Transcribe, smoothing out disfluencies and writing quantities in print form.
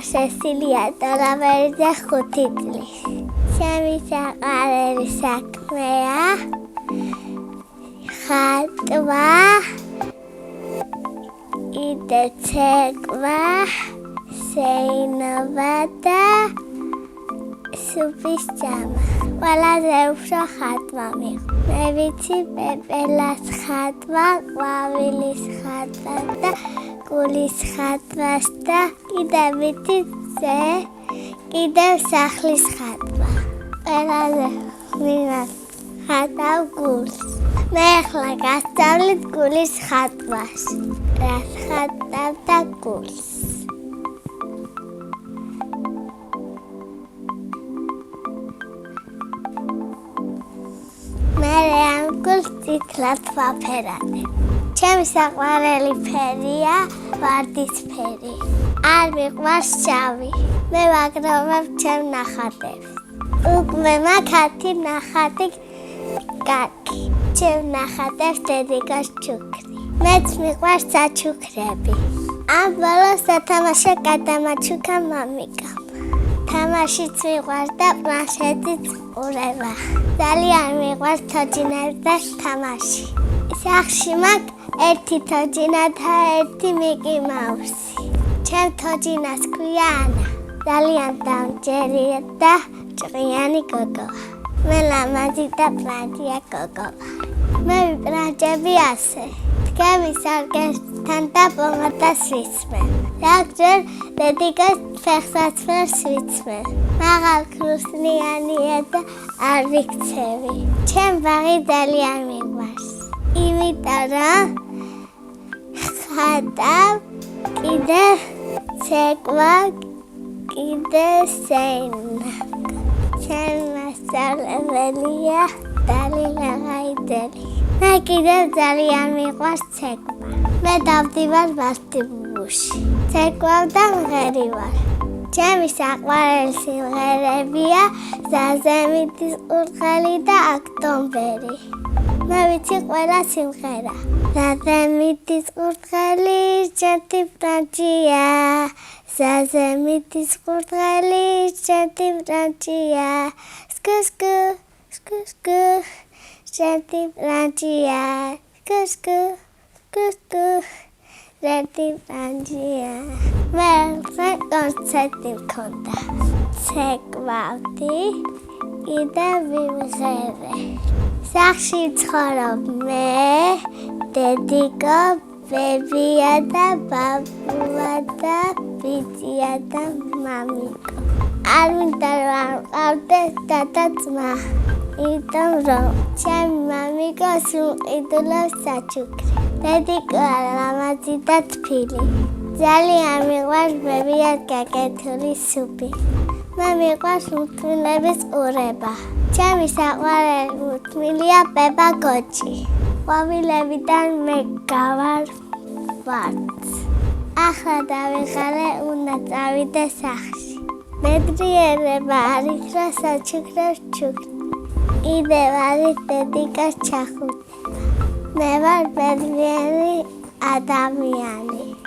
სესილია დოლავერიძე 5 წლის. ჩემი საყვარელი საქმეა ხატვა, კიდევ ცეკვა, სეინობა და სუფის ჭამა. ყველაზე უფრო ხატვა მიყვარს. მე ვიცი პეპელას ხატვა, ყვავილის ხატვა და გულის ხატვას და კიდევ ვიცი კიდევ სახლის ხატვა. ყველაზე მინას ხატავ გულს. მე ახლა გასწავლით გულის ხატვას. რას ხატავ და გულს. მე ამ გულს წითლად ვაფერადებ. ჩემი საყვარელი ფერია ვარდისფერი. არ მიყვარს შავი. მე ვაგროვებ ჩემ ნახატებს. უკვე მაგათი ნახატი კაკი. ჩემ ნახატებს დედიკას ჩუქრი. მეც მიყვარს საჩუქრები. ამ ბოლოს სათამაშო გადამაჩუქა მამიკამ. თამაშიც მიყვარს და პლანშეტიც ყურება. ძალიან მიყვარს თოჯინებზე თამაში. სახლში მაქვს ერთი თოჯინა და ერთი მიკი მაუსი. ჩემ თოჯინას ქვია ანა. ძალიან დამჯერია და ჭყიანი გოგოა. მე ლამაზი და პრანჯია გოგოა. მე ვიპრანჯები ასე. დგები სარკესთან და პომადას ვისმენ. რაგჯერ დედიკას ფეხსაცმელს ვიცმენ. მაღალ ქრუსნიანია და არ ვიქცევი. ჩემ ბაღი ძალიან მიყვარს. იმიტომ რომ ხატავ, კიდევ ცეკვა, კიდევ სეინა. ჩემი მასწავლებელია დალინა ღაიდელი. მე კიდევ ძალიან მიყვარს ცეკვა. მე დავდივარ ვესტიბულში. ცეკვავ და მღერივარ. ჩემი საყვარელი სიმღერებია ზაზემიტის ყურღელი და ოქტომბერი. მე ვიცი ყველა სიმღერა. ზაზემიტის ყურღელი ჩემი ფრანჯია. ზაზემიტის ყურღელი ჩემი ფრანჯია. სკუ სკუ სკუ სკუ ჩემი ფრანჯია. სკუ სკუ სკუ სკუ ჩემი ფრანჯია. მე კონცერტი მქონდა. ცეკვავდი, კიდევ ვიმღერე. სახლში ცხოვრობ მე, დედიკო, ბებია და ბაბუა და ბიძია და მამიკო. არ მინდა რომ მყავდეს დედა ძმა. იმიტომ რომ ჩემი მამიკო სიმყიდულობს საჩუქრი. დედიკო ლამაზი და თბილი. ძალიან მიყვარს ბებიას გაკეთებული სუპი. მე მიყვარს მუთმილების ყურება. ჩემი საყვარელი მუთმილია პეპა გოჯი. ყვავილებიდან მე გავარ ვარდს. ახლა დავიღალე, უნდა წავიდე სახლში. მედრიერება არის, რომ საჩუქრებს ჩუქნი. კიდევ არის დედიკას ჩახუტება. მე ვარ მედრიერი ადამიანი.